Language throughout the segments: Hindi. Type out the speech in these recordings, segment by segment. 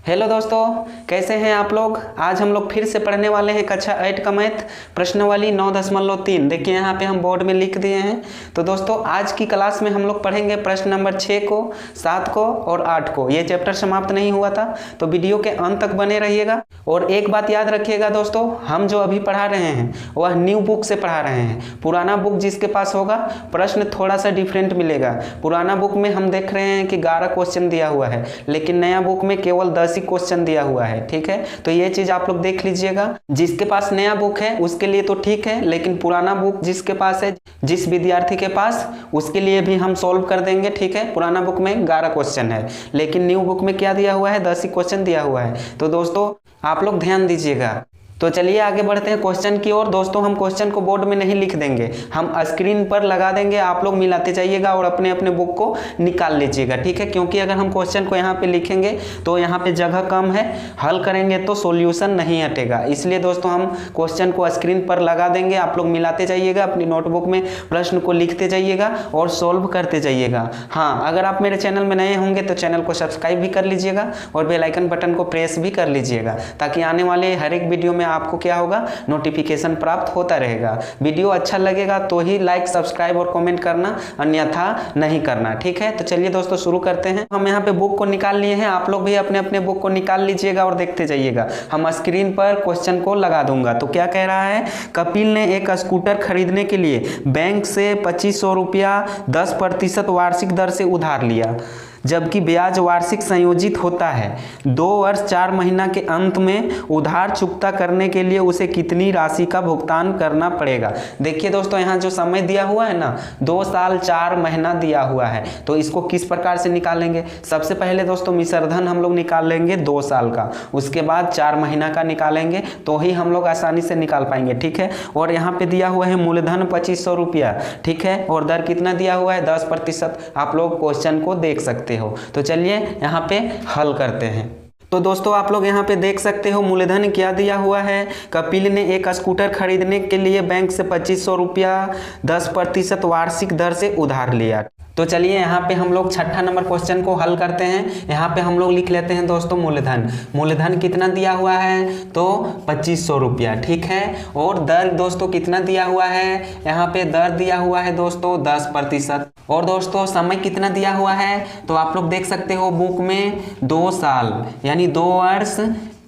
हेलो दोस्तों, कैसे हैं आप लोग। आज हम लोग फिर से पढ़ने वाले हैं कक्षा 8 का मैथ प्रश्नावली 9.3। देखिए यहाँ पे हम बोर्ड में लिख दिए हैं। तो दोस्तों आज की क्लास में हम लोग पढ़ेंगे प्रश्न नंबर 6 को, 7 को और 8 को। ये चैप्टर समाप्त नहीं हुआ था, तो वीडियो के अंत तक बने रहिएगा। और एक बात याद रखिएगा दोस्तों, हम जो अभी पढ़ा रहे हैं वह न्यू बुक से पढ़ा रहे हैं। पुराना बुक जिसके पास होगा प्रश्न थोड़ा सा डिफरेंट मिलेगा। पुराना बुक में हम देख रहे हैं कि 11 क्वेश्चन दिया हुआ है, लेकिन नया बुक में केवल 10 क्वेश्चन दिया हुआ है। ठीक है, तो ये चीज आप लोग देख लीजिएगा। जिसके पास नया बुक है उसके लिए तो ठीक है, लेकिन पुराना बुक जिसके पास है, जिस विद्यार्थी के पास, उसके लिए भी हम सॉल्व कर देंगे। ठीक है, पुराना बुक में 11 क्वेश्चन है, लेकिन न्यू बुक में क्या दिया हुआ है, 10 ही क्वेश्चन दिया हुआ है। तो दोस्तों आप लोग ध्यान दीजिएगा। तो चलिए आगे बढ़ते हैं क्वेश्चन की ओर। दोस्तों हम क्वेश्चन को बोर्ड में नहीं लिख देंगे, हम स्क्रीन पर लगा देंगे। आप लोग मिलाते जाइएगा और अपने अपने बुक को निकाल लीजिएगा। ठीक है, क्योंकि अगर हम क्वेश्चन को यहाँ पे लिखेंगे तो यहाँ पे जगह कम है, हल करेंगे तो सॉल्यूशन नहीं हटेगा। इसलिए दोस्तों हम क्वेश्चन को स्क्रीन पर लगा देंगे, आप लोग मिलाते जाइएगा, अपनी नोटबुक में प्रश्न को लिखते जाइएगा और सॉल्व करते जाइएगा। हाँ, अगर आप मेरे चैनल में नए होंगे तो चैनल को सब्सक्राइब भी कर लीजिएगा और बेल आइकन बटन को प्रेस भी कर लीजिएगा, ताकि आने वाले हर एक वीडियो में आपको क्या होगा, नोटिफिकेशन प्राप्त होता रहेगा। वीडियो अच्छा लगेगा तो ही लाइक, सब्सक्राइब और कमेंट करना, अन्यथा नहीं करना। ठीक है, तो चलिए दोस्तों शुरू करते हैं। हम यहाँ पे बुक को निकाल लिए हैं, आप लोग भी अपने अपने बुक को निकाल लीजिएगा और देखते जाइएगा। हम स्क्रीन पर क्वेश्चन को लगा दूंगा। तो क्या कह रहा है, कपिल ने एक स्कूटर खरीदने के लिए बैंक से 2500 रुपया 10% वार्षिक दर से उधार लिया, जबकि ब्याज वार्षिक संयोजित होता है। 2 वर्ष 4 महीना के अंत में उधार चुकता करने के लिए उसे कितनी राशि का भुगतान करना पड़ेगा। देखिए दोस्तों, यहाँ जो समय दिया हुआ है ना, 2 साल 4 महीना दिया हुआ है। तो इसको किस प्रकार से निकालेंगे। सबसे पहले दोस्तों मिश्रधन हम लोग निकाल लेंगे 2 साल का, उसके बाद 4 महीना का निकालेंगे, तो ही हम लोग आसानी से निकाल पाएंगे। ठीक है, और यहाँ पे दिया हुआ है मूलधन 2500 रुपया। ठीक है, और दर कितना दिया हुआ है, 10%। आप लोग क्वेश्चन को देख सकते हो। तो चलिए यहाँ पे हल करते हैं। तो दोस्तों आप लोग यहाँ पे देख सकते हो मूलधन क्या दिया हुआ है। कपिल ने एक स्कूटर खरीदने के लिए बैंक से 2500 रुपया 10% वार्षिक दर से उधार लिया। तो चलिए यहाँ पे हम लोग छठा नंबर क्वेश्चन को हल करते हैं। यहाँ पे हम लोग लिख लेते हैं दोस्तों मूलधन। मूलधन कितना दिया हुआ है, तो 2500 रुपया। ठीक है, और दर दोस्तों कितना दिया हुआ है, यहाँ पे दर दिया हुआ है दोस्तों 10%। और दोस्तों समय कितना दिया हुआ है, तो आप लोग देख सकते हो बुक में 2 साल यानी 2 वर्ष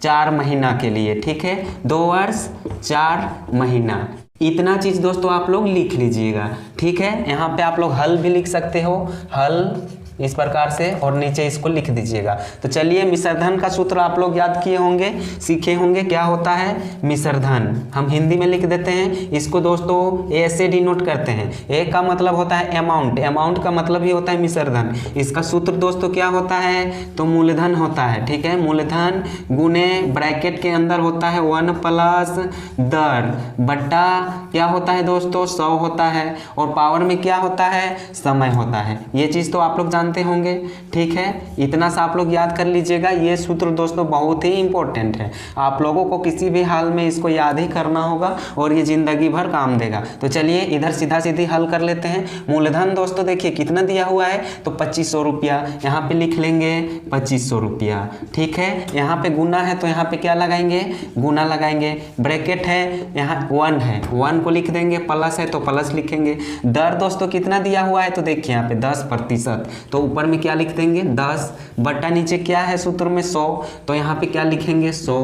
4 महीना के लिए। ठीक है, 2 वर्ष 4 महीना, इतना चीज दोस्तों आप लोग लिख लीजिएगा। ठीक है, यहाँ पे आप लोग हल भी लिख सकते हो, हल इस प्रकार से, और नीचे इसको लिख दीजिएगा। तो चलिए मिश्रधन का सूत्र आप लोग याद किए होंगे, सीखे होंगे, क्या होता है मिश्रधन। हम हिंदी में लिख देते हैं इसको दोस्तों, ए से डिनोट करते हैं। ए का मतलब होता है अमाउंट, अमाउंट का मतलब ही होता है मिश्रधन। इसका सूत्र दोस्तों क्या होता है, तो मूलधन होता है। ठीक है, मूलधन गुने ब्रैकेट के अंदर होता है 1 प्लस दर बट्टा क्या होता है दोस्तों, 100 होता है, और पावर में क्या होता है, समय होता है। ये चीज तो आप लोग जानते होंगे। ठीक है, इतना सा आप लोग याद कर लीजिएगा। ये सूत्र दोस्तों बहुत ही इंपॉर्टेंट है, आप लोगों को किसी भी हाल में इसको याद ही करना होगा और ये जिंदगी भर काम देगा। तो चलिए इधर सीधा सीधी हल कर लेते हैं। मूलधन दोस्तों देखिए कितना दिया हुआ है, तो 2500 रुपया, यहाँ पे लिख लेंगे 2500 रुपया। ठीक है, यहाँ पे गुना है तो यहाँ पे क्या लगाएंगे, गुना लगाएंगे। ब्रैकेट है, यहाँ 1 है, 1 को लिख देंगे, प्लस है तो प्लस लिखेंगे। दर दोस्तों कितना दिया हुआ है, तो देखिए यहाँ पे 10%, तो ऊपर में क्या लिख देंगे 10 बट्टा नीचे क्या है सूत्र में 100, तो यहाँ पे क्या लिखेंगे 100।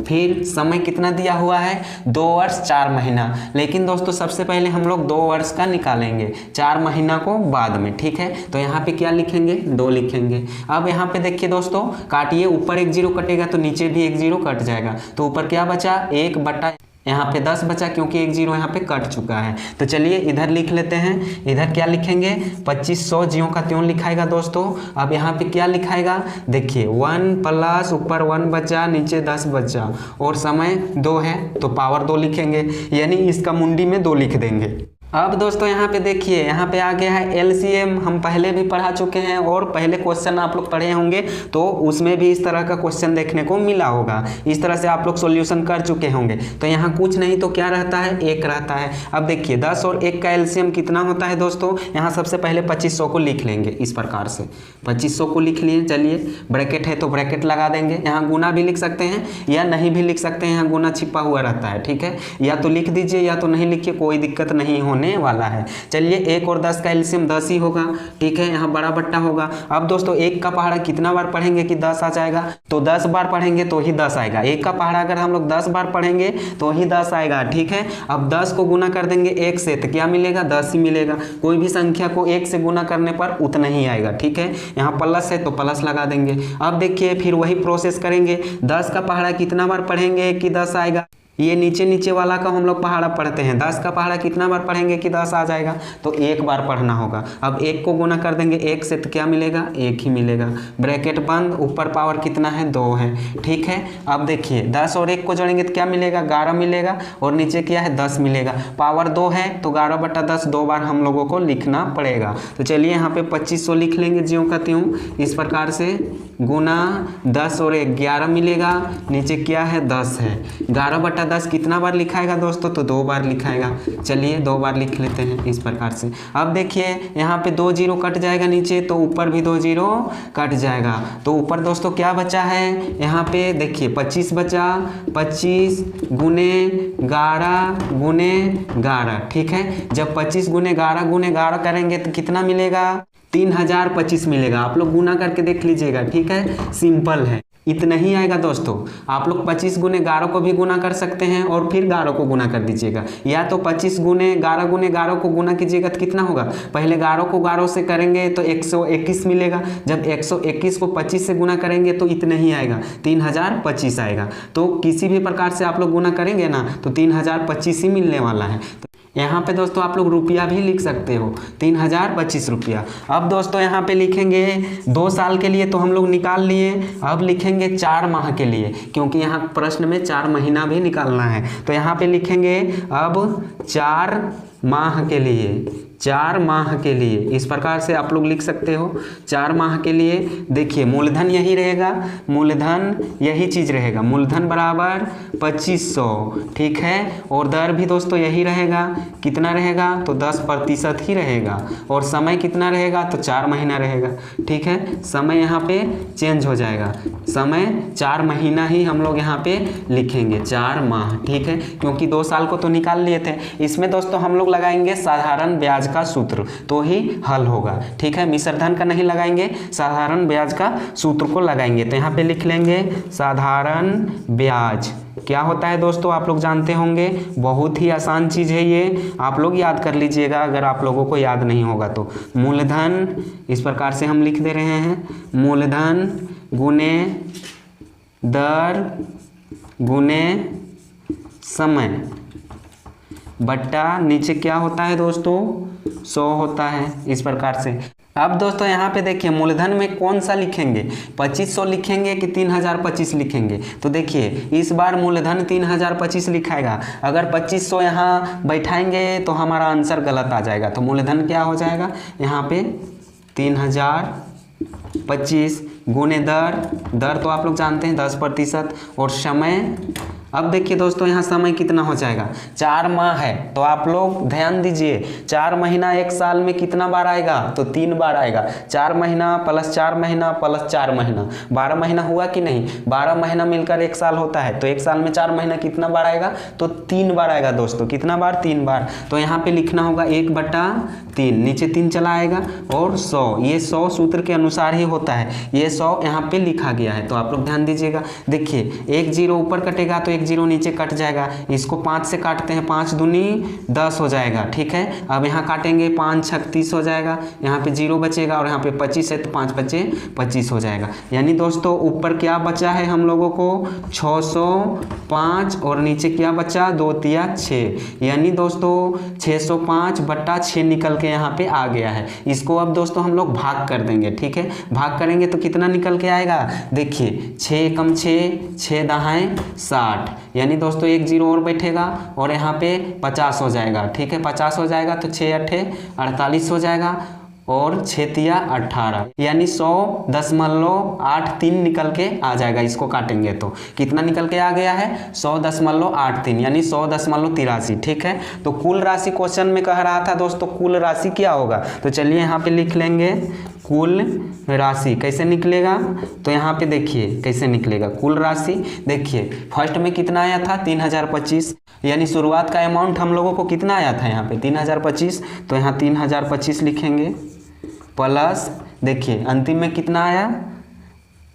फिर समय कितना दिया हुआ है, 2 वर्ष 4 महीना, लेकिन दोस्तों सबसे पहले हम लोग 2 वर्ष का निकालेंगे, 4 महीना को बाद में। ठीक है, तो यहाँ पे क्या लिखेंगे, 2 लिखेंगे। अब यहाँ पे देखिए दोस्तों काटिए, ऊपर 1 0 कटेगा तो नीचे भी 1 0 कट जाएगा, तो ऊपर क्या बचा 1 बटा, यहाँ पे 10 बचा क्योंकि 1 0 यहाँ पे कट चुका है। तो चलिए इधर लिख लेते हैं। इधर क्या लिखेंगे, 2500 ज्यों का त्यों लिखाएगा दोस्तों। अब यहाँ पे क्या लिखाएगा, देखिए 1 प्लस ऊपर 1 बचा, नीचे 10 बचा, और समय 2 है तो पावर 2 लिखेंगे, यानी इसका मुंडी में 2 लिख देंगे। अब दोस्तों यहाँ पे देखिए, यहाँ पे आ गया है एलसीएम। हम पहले भी पढ़ा चुके हैं और पहले क्वेश्चन आप लोग पढ़े होंगे तो उसमें भी इस तरह का क्वेश्चन देखने को मिला होगा। इस तरह से आप लोग सॉल्यूशन कर चुके होंगे। तो यहाँ कुछ नहीं तो क्या रहता है, 1 रहता है। अब देखिए 10 और 1 का एलसीएम कितना होता है दोस्तों। यहाँ सबसे पहले 2500 को लिख लेंगे इस प्रकार से। 2500 को लिख लिए, चलिए ब्रैकेट है तो ब्रैकेट लगा देंगे। यहाँ गुना भी लिख सकते हैं या नहीं भी लिख सकते हैं, यहाँ गुना छिपा हुआ रहता है, ठीक है। या तो लिख दीजिए या तो नहीं लिखिए, कोई दिक्कत नहीं होने वाला है। चलिए 1 और 10 का एलसीएम 10 ही होगा, ठीक है। यहाँ बड़ा बट्टा होगा। अब दोस्तों 1 का पहाड़ा कितना बार पढ़ेंगे कि 10 आ जाएगा, तो 10 बार पढ़ेंगे तो ही 10 आएगा। 1 का पहाड़ा अगर हम लोग 10 बार पढ़ेंगे तो ही 10 आएगा, ठीक है। अब 10 को गुना कर देंगे 1 से तो क्या मिलेगा, 10 ही मिलेगा। कोई भी संख्या को 1 से गुना करने पर उतना ही आएगा, ठीक है। यहाँ प्लस है तो प्लस लगा देंगे। अब देखिए फिर वही प्रोसेस करेंगे। 10 का पहाड़ा कितना बार पढ़ेंगे कि 10 आएगा। ये नीचे वाला का हम लोग पहाड़ा पढ़ते हैं। 10 का पहाड़ा कितना बार पढ़ेंगे कि 10 आ जाएगा, तो 1 बार पढ़ना होगा। अब 1 को गुना कर देंगे 1 से तो क्या मिलेगा, 1 ही मिलेगा। ब्रैकेट बंद, ऊपर पावर कितना है, 2 है, ठीक है। अब देखिए 10 और 1 को जोड़ेंगे तो क्या मिलेगा, 11 मिलेगा और नीचे क्या है, 10 मिलेगा। पावर 2 है तो 11/10 2 बार हम लोगों को लिखना पड़ेगा। तो चलिए यहाँ पे 2500 लिख लेंगे ज्यों का त्यों इस प्रकार से। गुना 10 और 1 11 मिलेगा, नीचे क्या है, 10 है। 11/10 कितना बार लिखाएगा दोस्तों, तो 2 बार लिखाएगा। चलिए 2 बार लिख लेते हैं इस प्रकार से। अब देखिए यहाँ पे 2 जीरो कट जाएगा नीचे, तो ऊपर भी 2 जीरो कट जाएगा। तो ऊपर दोस्तों क्या बचा है, यहाँ पे देखिए 25 बचा। 25 गुने 11 गुने 11, ठीक है। जब 25 गुने 11 करेंगे तो कितना मिलेगा, 3025 मिलेगा। आप लोग गुना करके देख लीजिएगा, ठीक है, सिंपल है। इतना ही आएगा दोस्तों। आप लोग 25 गुने 11 को भी गुना कर सकते हैं और फिर 11 को गुना कर दीजिएगा, या तो 25 गुने 11 को गुना कीजिएगा तो कितना होगा, पहले 11 को 11 से करेंगे तो 121 मिलेगा। जब 121 को 25 से गुना करेंगे तो इतना ही आएगा, 3025 आएगा। तो किसी भी प्रकार से आप लोग गुना करेंगे ना तो 3025 ही मिलने वाला है। यहाँ पे दोस्तों आप लोग रुपया भी लिख सकते हो, 3025 रुपया। अब दोस्तों यहाँ पे लिखेंगे 2 साल के लिए तो हम लोग निकाल लिए। अब लिखेंगे 4 माह के लिए, क्योंकि यहाँ प्रश्न में 4 महीना भी निकालना है। तो यहाँ पे लिखेंगे अब 4 माह के लिए, 4 माह के लिए इस प्रकार से आप लोग लिख सकते हो। 4 माह के लिए देखिए मूलधन यही रहेगा, मूलधन यही चीज़ रहेगा, मूलधन बराबर 2500, ठीक है। और दर भी दोस्तों यही रहेगा, कितना रहेगा, तो 10% ही रहेगा। और समय कितना रहेगा, तो 4 महीना रहेगा, ठीक है। समय यहाँ पे चेंज हो जाएगा, समय 4 महीना ही हम लोग यहाँ पे लिखेंगे, 4 माह, ठीक है। क्योंकि 2 साल को तो निकाल लिए थे। इसमें दोस्तों हम लोग लगाएंगे साधारण ब्याज का सूत्र, तो ही हल होगा, ठीक है। मिश्र धन का नहीं लगाएंगे, साधारण ब्याज का सूत्र को लगाएंगे। तो यहाँ पे लिख लेंगे साधारण ब्याज क्या होता है दोस्तों, आप लोग जानते होंगे, बहुत ही आसान चीज़ है ये, आप लोग याद कर लीजिएगा अगर आप लोगों को याद नहीं होगा तो। मूलधन इस प्रकार से हम लिख दे रहे हैं, मूलधन गुने दर गुने समय बट्टा नीचे क्या होता है दोस्तों, 100 होता है, इस प्रकार से। अब दोस्तों यहाँ पे देखिए मूलधन में कौन सा लिखेंगे, 2500 लिखेंगे कि 3025 लिखेंगे। तो देखिए इस बार मूलधन 3025 लिखाएगा। अगर 2500 यहाँ बैठाएंगे तो हमारा आंसर गलत आ जाएगा। तो मूलधन क्या हो जाएगा, यहाँ पे 3025 गुने दर तो आप लोग जानते हैं 10%, और समय। अब देखिए दोस्तों यहाँ समय कितना हो जाएगा, 4 माह है तो आप लोग ध्यान दीजिए, 4 महीना 1 साल में कितना बार आएगा, तो 3 बार आएगा। 4 महीना प्लस 4 महीना प्लस 4 महीना 12 महीना हुआ कि नहीं, 12 महीना मिलकर 1 साल होता है। तो 1 साल में 4 महीना कितना बार आएगा, तो 3 बार आएगा दोस्तों। कितना बार, 3 बार। तो यहाँ पे लिखना होगा 1/3, नीचे 3 चला आएगा, और 100, ये 100 सूत्र के अनुसार ही होता है, ये 100 यहाँ पे लिखा गया है। तो आप लोग ध्यान दीजिएगा, देखिए 1 जीरो ऊपर कटेगा तो 1 जीरो नीचे कट जाएगा। इसको 5 से काटते हैं, 5 दूनी 10 हो जाएगा, ठीक है। अब यहाँ काटेंगे 5 छक 30 हो जाएगा, यहाँ पे 0 बचेगा, और यहाँ पे 25 है तो 5 बचे 25 हो जाएगा। यानी दोस्तों ऊपर क्या बचा है हम लोगों को, 605, और नीचे क्या बचा, 2 तिया 6, यानी दोस्तों 605/6 निकल के यहाँ पे आ गया है। इसको अब दोस्तों हम लोग भाग कर देंगे, ठीक है। भाग करेंगे तो कितना निकल के आएगा, देखिए 6 कम 6, 6 दहाएं 60, 8 यानी दोस्तों एक जीरो और बैठेगा और यहाँ पे 50 हो जाएगा। ठीक है, 50 हो जाएगा तो 6 8 48 हो जाएगा और 6 तिया 18 यानी 100.83 निकल के आ जाएगा। इसको काटेंगे तो कितना निकल के आ गया है 100.83 यानी 100.83। ठीक है, तो कुल राशि क्वेश्चन में कह रहा था दोस्तों कुल राशि क्या होगा, तो चलिए यहाँ पे लिख लेंगे कुल राशि। कैसे निकलेगा, तो यहाँ पे देखिए कैसे निकलेगा कुल राशि। देखिए फर्स्ट में कितना आया था 3025 यानी शुरुआत का अमाउंट हम लोगों को कितना आया था यहाँ पे 3025, तो यहाँ 3025 लिखेंगे प्लस देखिए अंतिम में कितना आया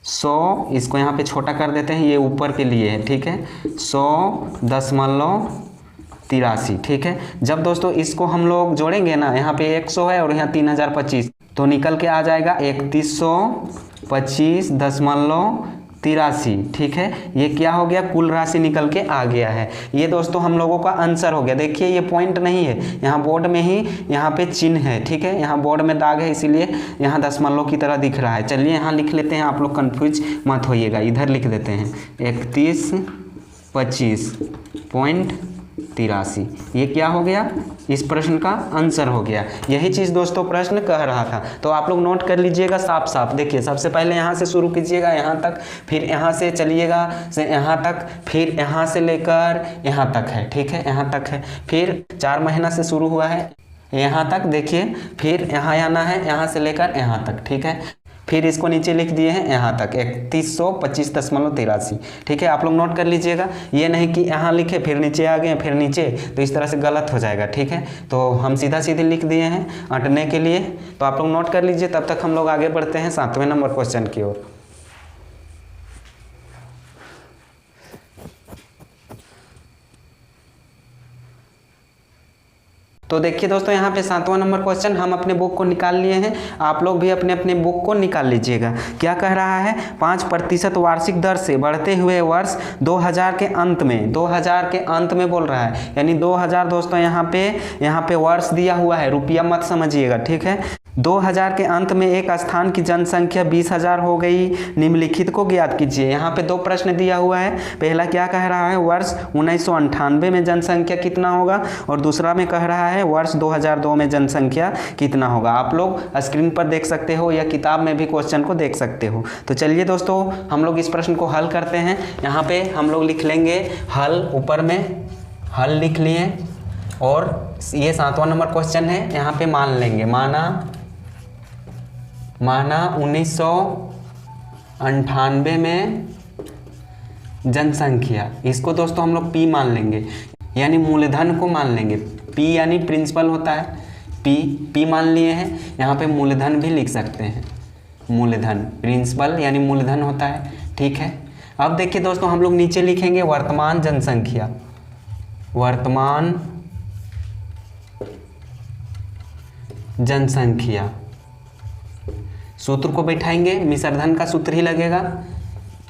100, इसको यहाँ पे छोटा कर देते हैं, ये ऊपर के लिए है। ठीक है, 100.83। ठीक है, जब दोस्तों इसको हम लोग जोड़ेंगे ना, यहाँ पे 100 है और यहाँ 3025 तो निकल के आ जाएगा 3125.83। ठीक है, ये क्या हो गया कुल राशि निकल के आ गया है। ये दोस्तों हम लोगों का आंसर हो गया। देखिए ये पॉइंट नहीं है, यहाँ बोर्ड में ही यहाँ पे चिन्ह है। ठीक है, यहाँ बोर्ड में दाग है इसीलिए यहाँ दशमलव की तरह दिख रहा है। चलिए यहाँ लिख लेते हैं, आप लोग कंफ्यूज मत होइएगा, इधर लिख देते हैं 3125.83। ये क्या हो गया, इस प्रश्न का आंसर हो गया। यही चीज़ दोस्तों प्रश्न कह रहा था, तो आप लोग नोट कर लीजिएगा साफ साफ। देखिए सबसे पहले यहाँ से शुरू कीजिएगा यहाँ तक, फिर यहाँ से चलिएगा से यहाँ तक, फिर यहाँ से लेकर यहाँ तक है। ठीक है, यहाँ तक है, फिर 4 महीना से शुरू हुआ है यहाँ तक देखिए, फिर यहाँ आना है यहाँ से लेकर यहाँ तक। ठीक है, फिर इसको नीचे लिख दिए हैं यहाँ तक 3125.83। ठीक है, आप लोग नोट कर लीजिएगा, ये नहीं कि यहाँ लिखे फिर नीचे आ गए फिर नीचे, तो इस तरह से गलत हो जाएगा। ठीक है, तो हम सीधा सीधे लिख दिए हैं अटने के लिए, तो आप लोग नोट कर लीजिए। तब तक हम लोग आगे बढ़ते हैं 7वें नंबर क्वेश्चन की ओर। तो देखिए दोस्तों यहाँ पे 7वां नंबर क्वेश्चन हम अपने बुक को निकाल लिए हैं, आप लोग भी अपने अपने बुक को निकाल लीजिएगा। क्या कह रहा है 5% वार्षिक दर से बढ़ते हुए वर्ष 2000 के अंत में, 2000 के अंत में बोल रहा है यानी 2000 दोस्तों यहाँ पे वर्ष दिया हुआ है, रुपया मत समझिएगा। ठीक है, 2000 के अंत में एक स्थान की जनसंख्या 20,000 हो गई, निम्नलिखित को ज्ञात कीजिए। यहाँ पे 2 प्रश्न दिया हुआ है, पहला क्या कह रहा है वर्ष 1998 में जनसंख्या कितना होगा और दूसरा में कह रहा है वर्ष 2002 में जनसंख्या कितना होगा। आप लोग स्क्रीन पर देख सकते हो या किताब में भी क्वेश्चन को देख सकते हो। तो चलिए दोस्तों हम लोग इस प्रश्न को हल करते हैं। यहाँ पे हम लोग लिख लेंगे हल, ऊपर में हल लिख लिए और ये 7वां नंबर क्वेश्चन है, यहाँ पे मान लेंगे माना 1998 में जनसंख्या, इसको दोस्तों हम लोग P मान लेंगे यानी मूलधन को मान लेंगे। P यानी प्रिंसिपल होता है, P मान लिए हैं। यहाँ पे मूलधन भी लिख सकते हैं, मूलधन प्रिंसिपल यानी मूलधन होता है। ठीक है, अब देखिए दोस्तों हम लोग नीचे लिखेंगे वर्तमान जनसंख्या, वर्तमान जनसंख्या। सूत्र को बैठाएंगे, मिश्रधन का सूत्र ही लगेगा।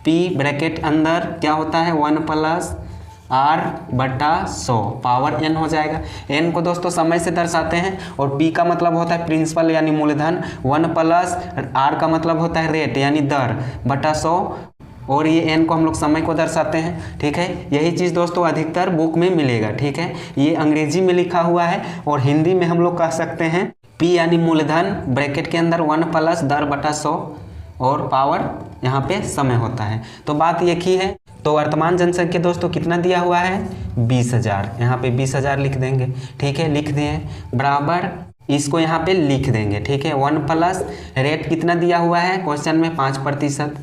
P ब्रैकेट अंदर क्या होता है 1 + R/100 पावर n हो जाएगा। n को दोस्तों समय से दर्शाते हैं और p का मतलब होता है प्रिंसिपल यानी मूलधन, 1 + r का मतलब होता है रेट यानी दर बटा 100 और ये n को हम लोग समय को दर्शाते हैं। ठीक है, यही चीज़ दोस्तों अधिकतर बुक में मिलेगा। ठीक है, ये अंग्रेजी में लिखा हुआ है और हिंदी में हम लोग कह सकते हैं P यानी मूलधन ब्रैकेट के अंदर 1 + दर बटा 100 और पावर यहाँ पे समय होता है। तो बात एक ही है। तो वर्तमान जनसंख्या दोस्तों कितना दिया हुआ है 20,000, यहाँ पे 20,000 लिख देंगे। ठीक है, लिख दिए बराबर, इसको यहाँ पे लिख देंगे। ठीक है, 1 + रेट कितना दिया हुआ है क्वेश्चन में 5%,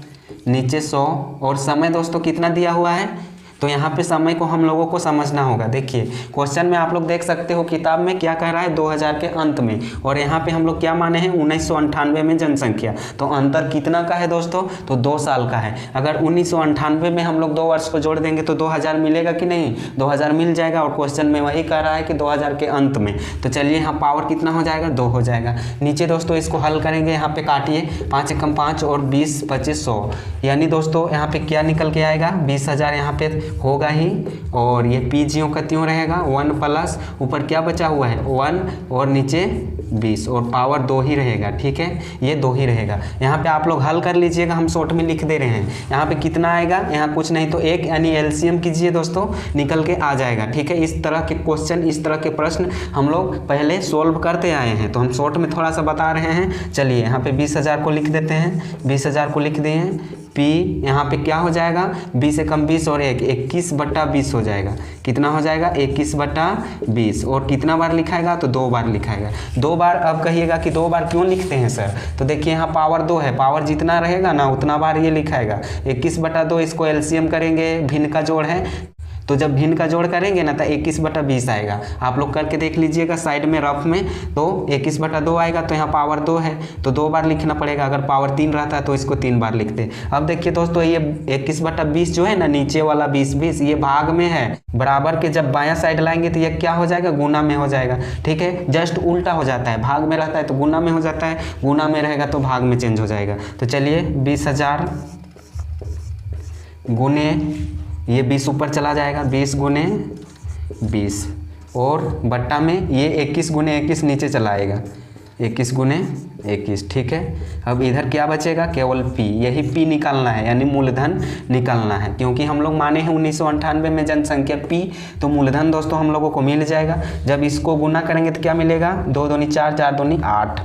नीचे 100 और समय दोस्तों कितना दिया हुआ है, तो यहाँ पे समय को हम लोगों को समझना होगा। देखिए क्वेश्चन में आप लोग देख सकते हो किताब में क्या कह रहा है 2000 के अंत में, और यहाँ पे हम लोग क्या माने हैं 1998 में जनसंख्या। तो अंतर कितना का है दोस्तों, तो 2 साल का है। अगर 1998 में हम लोग 2 वर्ष को जोड़ देंगे तो 2000 मिलेगा कि नहीं, 2000 मिल जाएगा। और क्वेश्चन में वही कह रहा है कि 2000 के अंत में, तो चलिए यहाँ पावर कितना हो जाएगा 2 हो जाएगा। नीचे दोस्तों इसको हल करेंगे, यहाँ पे काटिए 5 × 5 और 20 × 25 100, यानी दोस्तों यहाँ पे क्या निकल के आएगा 20,000 यहाँ पे होगा ही, और ये P ज्यों का त्यों रहेगा 1 + ऊपर क्या बचा हुआ है 1 और नीचे 20 और पावर 2 ही रहेगा। ठीक है, ये 2 ही रहेगा। यहाँ पे आप लोग हल कर लीजिएगा, हम शॉर्ट में लिख दे रहे हैं। यहाँ पे कितना आएगा, यहाँ कुछ नहीं तो 1 यानी एलसीएम कीजिए दोस्तों, निकल के आ जाएगा। ठीक है, इस तरह के क्वेश्चन, इस तरह के प्रश्न हम लोग पहले सोल्व करते आए हैं, तो हम शॉर्ट में थोड़ा सा बता रहे हैं। चलिए यहाँ पे 20,000 को लिख देते हैं, 20,000 को लिख दिए हैं। पी यहाँ पे क्या हो जाएगा, 20 से कम 20 और 1, 21/20 हो जाएगा। कितना हो जाएगा, 21/20। और कितना बार लिखाएगा, तो 2 बार लिखाएगा। 2 बार। अब कहिएगा कि 2 बार क्यों लिखते हैं सर, तो देखिए यहाँ पावर 2 है, पावर जितना रहेगा ना उतना बार ये लिखाएगा। 21/2, इसको एलसीएम करेंगे, भिन्न का जोड़ है, तो जब भिन्न का जोड़ करेंगे ना तो 21/20 आएगा। आप लोग करके देख लीजिएगा साइड में रफ में, तो 21/2 आएगा। तो यहाँ पावर 2 है तो 2 बार लिखना पड़ेगा। अगर पावर 3 रहता है तो इसको 3 बार लिखते। अब देखिए दोस्तों, ये 21/20 जो है ना, नीचे वाला 20 ये भाग में है, बराबर के जब बायां साइड लाएंगे तो ये क्या हो जाएगा, गुना में हो जाएगा। ठीक है, जस्ट उल्टा हो जाता है, भाग में रहता है तो गुना में हो जाता है, गुना में रहेगा तो भाग में चेंज हो जाएगा। तो चलिए 20,000 गुने ये 20 ऊपर चला जाएगा, 20 गुने 20 और बट्टा में ये 21 गुने 21 नीचे चला आएगा, 21 गुने 21। ठीक है, अब इधर क्या बचेगा, केवल पी। यही पी निकालना है, यानी मूलधन निकालना है, क्योंकि हम लोग माने हैं 1998 में जनसंख्या पी, तो मूलधन दोस्तों हम लोगों को मिल जाएगा। जब इसको गुना करेंगे तो क्या मिलेगा, 2 दूनी 4, 4 दूनी 8,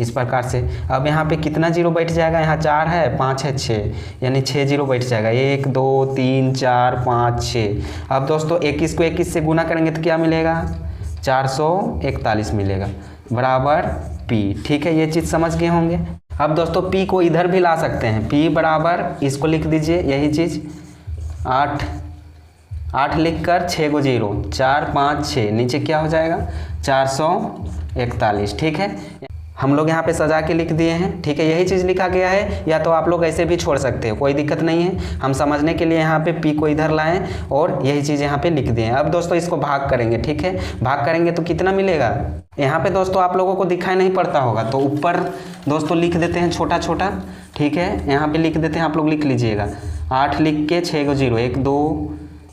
इस प्रकार से। अब यहाँ पे कितना जीरो बैठ जाएगा, यहाँ 4 है, 5 है, 6, यानी 6 जीरो बैठ जाएगा। 1 2 3 4 5 6। अब दोस्तों 21 को 21 से गुना करेंगे तो क्या मिलेगा, 441 मिलेगा, बराबर पी। ठीक है, ये चीज़ समझ गए होंगे। अब दोस्तों पी को इधर भी ला सकते हैं, पी बराबर इसको लिख दीजिए, यही चीज़ 8 लिख कर 6 को 0, 4 5 6, नीचे क्या हो जाएगा, 441। ठीक है, हम लोग यहाँ पे सजा के लिख दिए हैं। ठीक है, यही चीज़ लिखा गया है, या तो आप लोग ऐसे भी छोड़ सकते हो, कोई दिक्कत नहीं है। हम समझने के लिए यहाँ पे पी को इधर लाएं और यही चीज़ यहाँ पे लिख दिए हैं। अब दोस्तों इसको भाग करेंगे। ठीक है, भाग करेंगे तो कितना मिलेगा, यहाँ पे दोस्तों आप लोगों को दिखाई नहीं पड़ता होगा, तो ऊपर दोस्तों लिख देते हैं छोटा छोटा। ठीक है, यहाँ पे लिख देते हैं, आप लोग लिख लीजिएगा। 8 लिख के 6 को 0, 1 2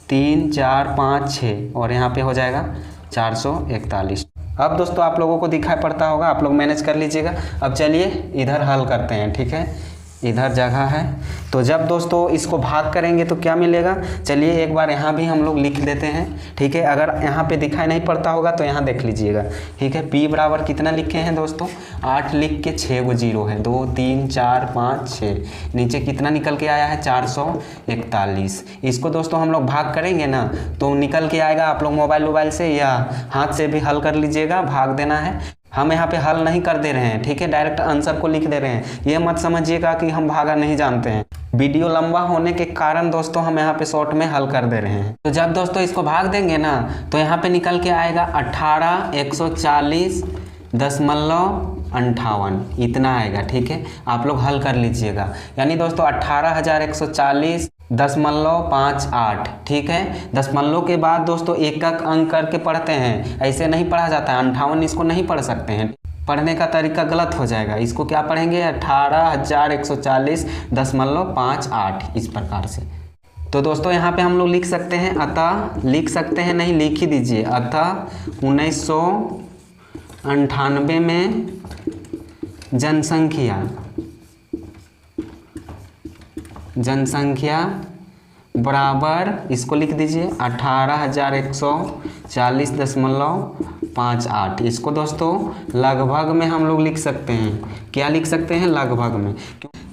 3 4 5 6 और यहाँ पे हो जाएगा 441। अब दोस्तों आप लोगों को दिखाई पड़ता होगा, आप लोग मैनेज कर लीजिएगा। अब चलिए इधर हल करते हैं। ठीक है, इधर जगह है, तो जब दोस्तों इसको भाग करेंगे तो क्या मिलेगा, चलिए एक बार यहाँ भी हम लोग लिख देते हैं। ठीक है, अगर यहाँ पे दिखाई नहीं पड़ता होगा तो यहाँ देख लीजिएगा। ठीक है, पी बराबर कितना लिखे हैं दोस्तों, 8 लिख के 6 को 0 है, 2 3 4 5 6, नीचे कितना निकल के आया है, 441। इसको दोस्तों हम लोग भाग करेंगे ना तो निकल के आएगा। आप लोग मोबाइल से या हाथ से भी हल कर लीजिएगा, भाग देना है। हम यहाँ पे हल नहीं कर दे रहे हैं। ठीक है, डायरेक्ट आंसर को लिख दे रहे हैं। ये मत समझिएगा कि हम भागा नहीं जानते हैं, वीडियो लंबा होने के कारण दोस्तों हम यहाँ पे शॉर्ट में हल कर दे रहे हैं। तो जब दोस्तों इसको भाग देंगे ना तो यहाँ पे निकल के आएगा 18,140.58, इतना आएगा। ठीक है, आप लोग हल कर लीजिएगा, यानी दोस्तों 18,140.58। ठीक है, दशमलव के बाद दोस्तों एक अंक करके पढ़ते हैं, ऐसे नहीं पढ़ा जाता है। 58 इसको नहीं पढ़ सकते हैं, पढ़ने का तरीका गलत हो जाएगा। इसको क्या पढ़ेंगे, 18,140.58, इस प्रकार से। तो दोस्तों यहाँ पे हम लोग लिख सकते हैं, अतः लिख सकते हैं, नहीं लिख ही दीजिए। अतः 1998 में जनसंख्या बराबर, इसको लिख दीजिए 18,140.58। इसको दोस्तों लगभग में हम लोग लिख सकते हैं। क्या लिख सकते हैं, लगभग में,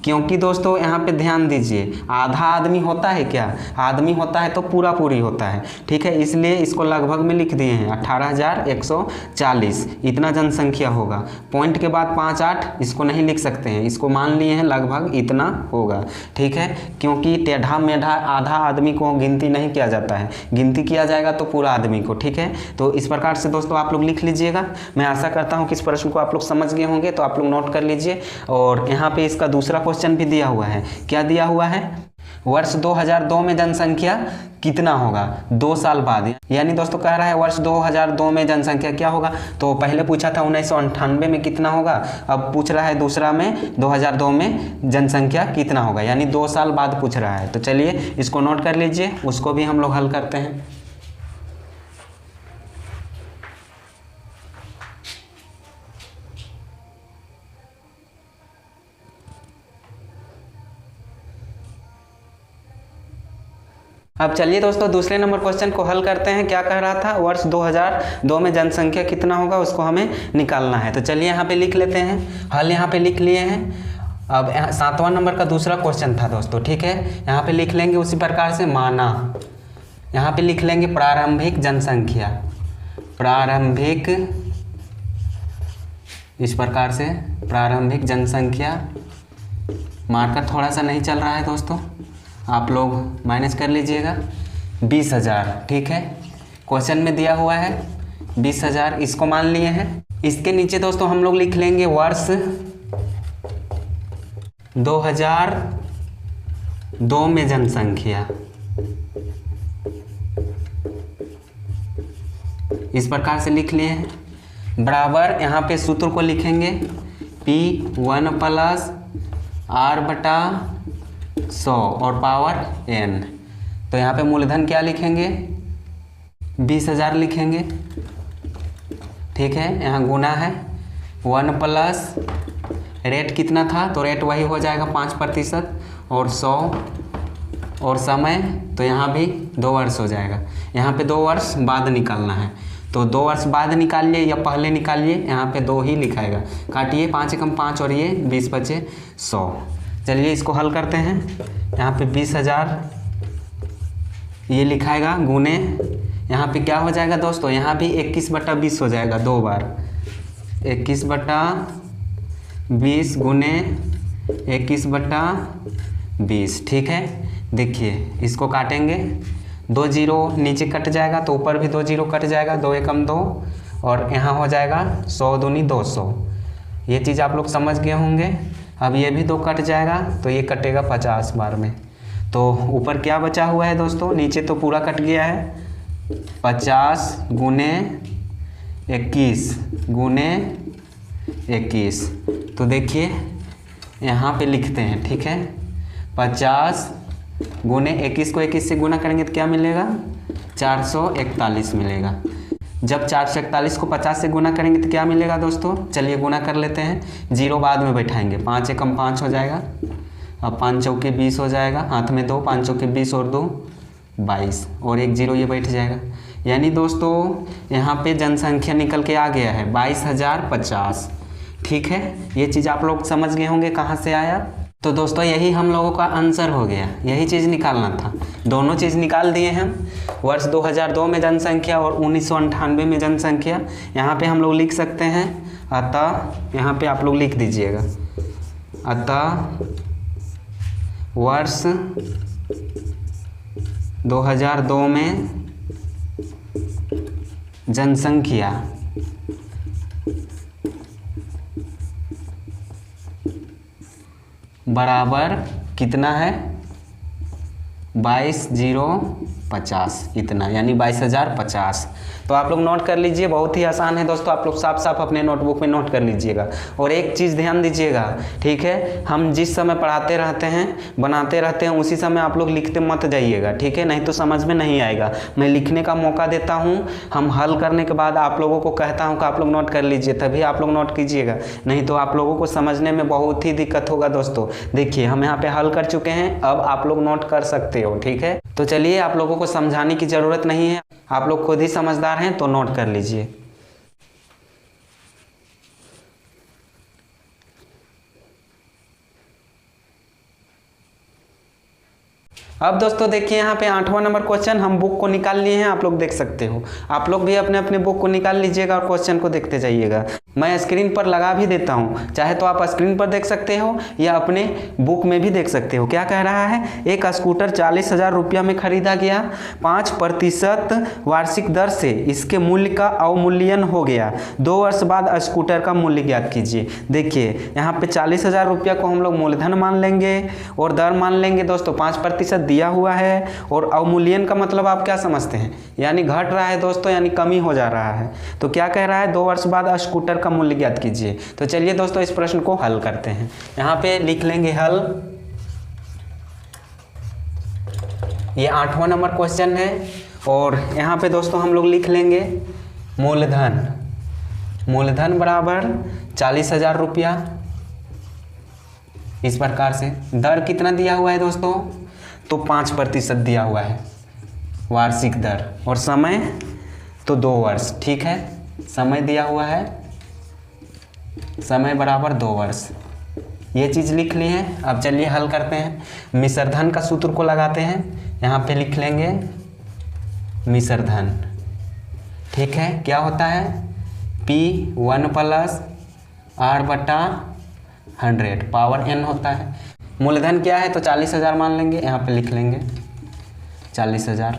क्योंकि दोस्तों यहाँ पे ध्यान दीजिए, आधा आदमी होता है, क्या आदमी होता है तो पूरा पूरी होता है। ठीक है, इसलिए इसको लगभग में लिख दिए हैं, 18,140 इतना जनसंख्या होगा। पॉइंट के बाद 58 इसको नहीं लिख सकते हैं, इसको मान लिए हैं लगभग इतना होगा। ठीक है, क्योंकि टेढ़ा मेढ़ा आधा आदमी को गिनती नहीं किया जाता है, गिनती किया जाएगा तो पूरा आदमी को। ठीक है, तो इस प्रकार से दोस्तों आप लोग लिख लीजिएगा। मैं आशा करता हूँ कि इस प्रश्न को आप लोग समझ गए होंगे, तो आप लोग नोट कर लीजिए। और यहाँ पे इसका दूसरा क्वेश्चन भी दिया हुआ है। क्या दिया हुआ है, वर्ष 2002 में जनसंख्या कितना होगा 2 साल बाद, यानी दोस्तों कह रहा है वर्ष 2002 में जनसंख्या क्या होगा। तो पहले पूछा था 1998 में कितना होगा, अब पूछ रहा है दूसरा में 2002 में जनसंख्या कितना होगा, यानी 2 साल बाद पूछ रहा है। तो चलिए इसको नोट कर लीजिए, उसको भी हम लोग हल करते हैं। अब चलिए दोस्तों दूसरे नंबर क्वेश्चन को हल करते हैं। क्या कह रहा था, वर्ष 2002 में जनसंख्या कितना होगा उसको हमें निकालना है। तो चलिए यहाँ पे लिख लेते हैं, हल यहाँ पे लिख लिए हैं। अब 7वां नंबर का दूसरा क्वेश्चन था दोस्तों, ठीक है। यहाँ पे लिख लेंगे उसी प्रकार से माना, यहाँ पे लिख लेंगे प्रारंभिक जनसंख्या, प्रारंभिक, इस प्रकार से प्रारंभिक जनसंख्या। मार्कर थोड़ा सा नहीं चल रहा है दोस्तों, आप लोग माइनस कर लीजिएगा। 20,000, ठीक है, क्वेश्चन में दिया हुआ है 20,000, इसको मान लिए हैं। इसके नीचे दोस्तों हम लोग लिख लेंगे वर्ष 2002 में जनसंख्या, इस प्रकार से लिख लिए हैं। बराबर यहाँ पे सूत्र को लिखेंगे P1 + R/100 और पावर n। तो यहाँ पे मूलधन क्या लिखेंगे, 20,000 लिखेंगे, ठीक है। यहाँ गुना है 1 प्लस रेट कितना था, तो रेट वही हो जाएगा 5% और 100 और समय, तो यहाँ भी 2 वर्ष हो जाएगा। यहाँ पे 2 वर्ष बाद निकालना है, तो 2 वर्ष बाद निकालिए या पहले निकालिए, यहाँ पे 2 ही लिखाएगा। काटिए, 5 × 5 और ये 20 × 5 = 100। चलिए इसको हल करते हैं। यहाँ पे 20,000 ये लिखाएगा गुने, यहाँ पे क्या हो जाएगा दोस्तों, यहाँ भी 21/20 हो जाएगा, 2 बार 21/20 गुने 21/20, ठीक है। देखिए इसको काटेंगे, 2 जीरो नीचे कट जाएगा तो ऊपर भी 2 जीरो कट जाएगा, 2 एकम 2 और यहाँ हो जाएगा 100 दूनी 200। ये चीज़ आप लोग समझ गए होंगे। अब ये भी 2 कट जाएगा तो ये कटेगा 50 बार में। तो ऊपर क्या बचा हुआ है दोस्तों, नीचे तो पूरा कट गया है, 50 गुने 21 गुने 21। तो देखिए यहाँ पे लिखते हैं, ठीक है। 50 गुने 21 को 21 से गुना करेंगे तो क्या मिलेगा, 441 मिलेगा। जब 441 को 50 से गुना करेंगे तो क्या मिलेगा दोस्तों, चलिए गुना कर लेते हैं, 0 बाद में बैठाएंगे, 5 एकम 5 हो जाएगा। अब 5 चौके 20 हो जाएगा, हाथ में 2, 5 चौके 20 और 2 22 और 1 0 ये बैठ जाएगा। यानी दोस्तों यहाँ पे जनसंख्या निकल के आ गया है 22,050, ठीक है। ये चीज़ आप लोग समझ गए होंगे कहाँ से आया। तो दोस्तों यही हम लोगों का आंसर हो गया, यही चीज़ निकालना था। दोनों चीज़ निकाल दिए हम, वर्ष 2002 में जनसंख्या और 1998 में जनसंख्या। यहाँ पे हम लोग लिख सकते हैं, अतः यहाँ पे आप लोग लिख दीजिएगा, अतः वर्ष 2002 में जनसंख्या बराबर कितना है, 22,050, इतना, यानी 22,050। तो आप लोग नोट कर लीजिए, बहुत ही आसान है दोस्तों, आप लोग साफ साफ अपने नोटबुक में नोट कर लीजिएगा। और एक चीज़ ध्यान दीजिएगा, ठीक है, हम जिस समय पढ़ाते रहते हैं, बनाते रहते हैं, उसी समय आप लोग लिखते मत जाइएगा, ठीक है, नहीं तो समझ में नहीं आएगा। मैं लिखने का मौका देता हूँ, हम हल करने के बाद आप लोगों को कहता हूँ कि आप लोग नोट कर लीजिए, तभी आप लोग नोट कीजिएगा, नहीं तो आप लोगों को समझने में बहुत ही दिक्कत होगा दोस्तों। देखिए हम यहाँ पे हल कर चुके हैं, अब आप लोग नोट कर सकते हो, ठीक है। तो चलिए, आप लोगों को समझाने की ज़रूरत नहीं है, आप लोग खुद ही समझदार हैं, तो नोट कर लीजिए। अब दोस्तों देखिए यहाँ पे 8वां नंबर क्वेश्चन, हम बुक को निकाल लिए हैं, आप लोग देख सकते हो। आप लोग भी अपने अपने बुक को निकाल लीजिएगा और क्वेश्चन को देखते जाइएगा। मैं स्क्रीन पर लगा भी देता हूँ, चाहे तो आप स्क्रीन पर देख सकते हो या अपने बुक में भी देख सकते हो। क्या कह रहा है, एक स्कूटर 40,000 रुपया में खरीदा गया, 5% वार्षिक दर से इसके मूल्य का अवमूल्यन हो गया। 2 वर्ष बाद स्कूटर का मूल्य ज्ञात कीजिए। देखिए यहाँ पे 40,000 रुपया को हम लोग मूलधन मान लेंगे और दर मान लेंगे दोस्तों 5% दिया हुआ है, और अवमूल्यन का मतलब आप क्या समझते हैं, यानी घट रहा है दोस्तों, यानी कमी हो जा रहा है। तो क्या कह रहा है, 2 वर्ष बाद स्कूटर का मूल्य ज्ञात कीजिए। तो चलिए दोस्तों इस प्रश्न को हल करते हैं। यहाँ पे लिख लेंगे हल। ये 8वां नंबर क्वेश्चन है, और यहाँ पे दोस्तों हम लोग लिख लेंगे मूलधन। मूलधन बराबर 40,000 रुपया, इस प्रकार से। दर कितना दिया हुआ है दोस्तों, तो 5% दिया हुआ है, वार्षिक दर, और समय तो 2 वर्ष। ठीक है, समय दिया हुआ है, समय बराबर 2 वर्ष। ये चीज़ लिख ली है। अब चलिए हल करते हैं। मिश्रधन का सूत्र को लगाते हैं, यहाँ पे लिख लेंगे मिश्रधन। ठीक है, क्या होता है, P1 + R/100 पावर n होता है। मूलधन क्या है तो 40,000 मान लेंगे, यहाँ पे लिख लेंगे 40,000।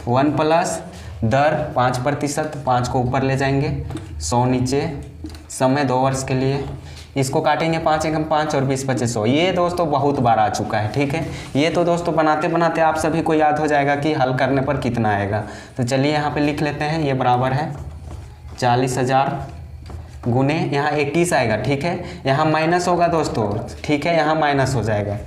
1 प्लस दर 5%, 5 को ऊपर ले जाएंगे, 100 नीचे। समय 2 वर्ष के लिए, इसको काटेंगे 5 एकम 5 और 20 × 100। ये दोस्तों बहुत बार आ चुका है। ठीक है, ये तो दोस्तों बनाते बनाते आप सभी को याद हो जाएगा कि हल करने पर कितना आएगा। तो चलिए यहाँ पे लिख लेते हैं, ये बराबर है 40,000 गुने यहाँ 21 आएगा। ठीक है, यहाँ माइनस होगा दोस्तों। ठीक है, यहाँ माइनस हो जाएगा,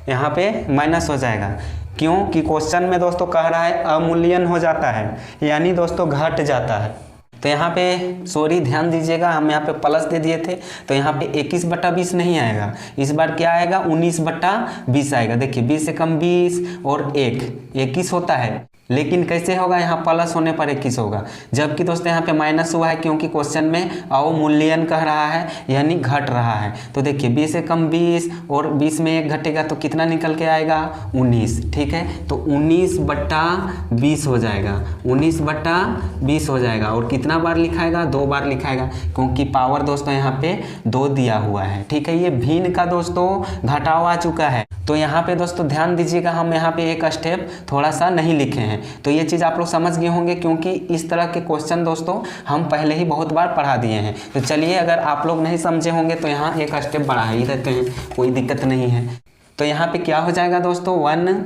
यहाँ पे माइनस हो जाएगा। क्यों कि क्वेश्चन में दोस्तों कह रहा है अमूल्यन हो जाता है, यानी दोस्तों घट जाता है। तो यहाँ पे सॉरी ध्यान दीजिएगा, हम यहाँ पे प्लस दे दिए थे, तो यहाँ पे 21/20 नहीं आएगा, इस बार क्या आएगा 19/20 आएगा। देखिए 20 से कम 20 और 1 21 होता है, लेकिन कैसे होगा, यहाँ प्लस होने पर 21 होगा, जबकि दोस्तों यहाँ पे माइनस हुआ है क्योंकि क्वेश्चन में अवमूल्यन कह रहा है, यानी घट रहा है। तो देखिए 20 से कम 20 और 20 में 1 घटेगा तो कितना निकल के आएगा 19। ठीक है, तो 19/20 हो जाएगा, 19/20 हो जाएगा। और कितना बार लिखाएगा, 2 बार लिखाएगा, क्योंकि पावर दोस्तों यहाँ पे 2 दिया हुआ है। ठीक है, ये भिन्न का दोस्तों घटाव आ चुका है। तो यहाँ पे दोस्तों ध्यान दीजिएगा, हम यहाँ पे एक स्टेप थोड़ा सा नहीं लिखे हैं, तो ये चीज़ आप लोग समझ गए होंगे, क्योंकि इस तरह के क्वेश्चन दोस्तों हम पहले ही बहुत बार पढ़ा दिए हैं। तो चलिए, अगर आप लोग नहीं समझे होंगे तो यहाँ एक स्टेप बढ़ा ही देते हैं, कोई दिक्कत नहीं है। तो यहाँ पे क्या हो जाएगा दोस्तों 1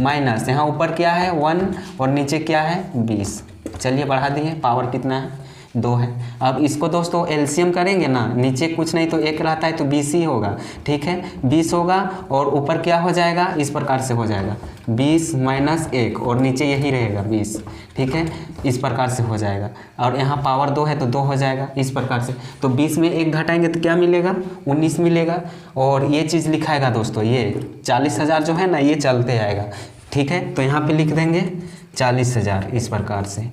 माइनस, यहाँ ऊपर क्या है 1 और नीचे क्या है 20। चलिए बढ़ा दिए, पावर कितना है 2 है। अब इसको दोस्तों एलसीएम करेंगे ना, नीचे कुछ नहीं तो 1 रहता है तो 20 ही होगा। ठीक है, 20 होगा और ऊपर क्या हो जाएगा, इस प्रकार से हो जाएगा 20 - 1 और नीचे यही रहेगा 20। ठीक है, इस प्रकार से हो जाएगा, और यहाँ पावर 2 है तो 2 हो जाएगा इस प्रकार से। तो 20 में 1 घटाएंगे तो क्या मिलेगा 19 मिलेगा, और ये चीज़ लिखाएगा दोस्तों, ये 40,000 जो है ना ये चलते आएगा। ठीक है, तो यहाँ पे लिख देंगे 40,000 इस प्रकार से।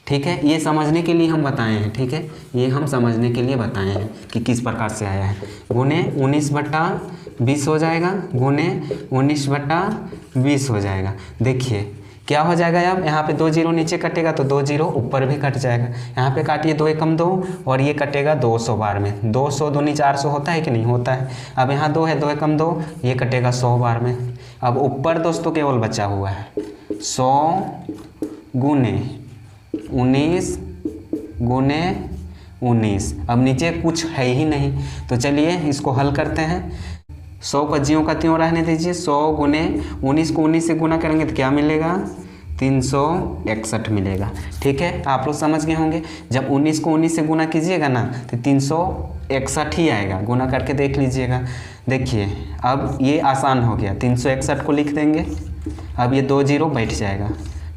ठीक है, ये समझने के लिए हम बताए हैं। ठीक है, ये हम समझने के लिए बताए हैं कि किस प्रकार से आया है। गुने 19/20 हो जाएगा, गुने 19/20 हो जाएगा। देखिए क्या हो जाएगा, अब यहाँ पे 2 जीरो नीचे कटेगा तो 2 जीरो ऊपर भी कट जाएगा। यहाँ पे काटिए 2 एकम 2 और ये कटेगा 200 बार में, 200 दूनी 400 होता है कि नहीं होता है। अब यहाँ 2 है, 2 एकम 2, ये कटेगा 100 बार में। अब ऊपर दोस्तों केवल बचा हुआ है 100 गुने 19 गुने 19। अब नीचे कुछ है ही नहीं, तो चलिए इसको हल करते हैं। 100 को ज्यों का त्यों रहने दीजिए, 100 गुने 19 को 19 से गुना करेंगे तो क्या मिलेगा 361 मिलेगा। ठीक है, आप लोग समझ गए होंगे, जब 19 को 19 से गुना कीजिएगा ना तो 361 ही आएगा। गुना करके देख लीजिएगा। देखिए अब ये आसान हो गया, 361 को लिख देंगे, अब ये 2 जीरो बैठ जाएगा।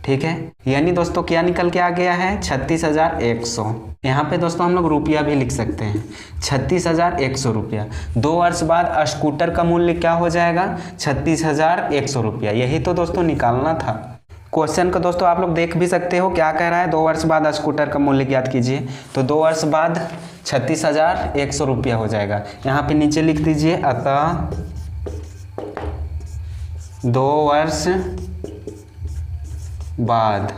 ठीक है, यानी दोस्तों क्या निकल के आ गया है 36,100। यहाँ पे दोस्तों हम लोग रुपया भी लिख सकते हैं, 36,100 रुपया। 2 वर्ष बाद स्कूटर का मूल्य क्या हो जाएगा 36,100 रुपया। यही तो दोस्तों निकालना था। क्वेश्चन को दोस्तों आप लोग देख भी सकते हो, क्या कह रहा है 2 वर्ष बाद स्कूटर का मूल्य ज्ञात कीजिए। तो 2 वर्ष बाद 36,100 रुपया हो जाएगा। यहाँ पे नीचे लिख दीजिए, अतः 2 वर्ष बाद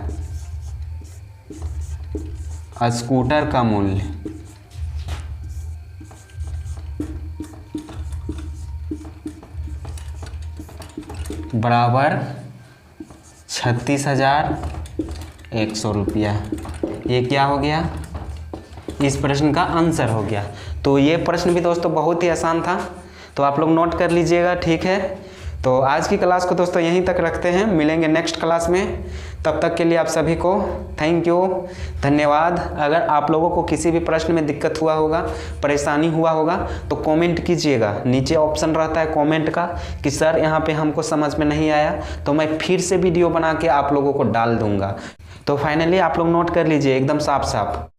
स्कूटर का मूल्य बराबर 36,100 रुपया। ये क्या हो गया, इस प्रश्न का आंसर हो गया। तो ये प्रश्न भी दोस्तों बहुत ही आसान था, तो आप लोग नोट कर लीजिएगा। ठीक है, तो आज की क्लास को दोस्तों यहीं तक रखते हैं, मिलेंगे नेक्स्ट क्लास में। तब तक के लिए आप सभी को थैंक यू, धन्यवाद। अगर आप लोगों को किसी भी प्रश्न में दिक्कत हुआ होगा, परेशानी हुआ होगा तो कमेंट कीजिएगा। नीचे ऑप्शन रहता है कमेंट का कि सर यहाँ पे हमको समझ में नहीं आया, तो मैं फिर से वीडियो बना के आप लोगों को डाल दूँगा। तो फाइनली आप लोग नोट कर लीजिए एकदम साफ साफ।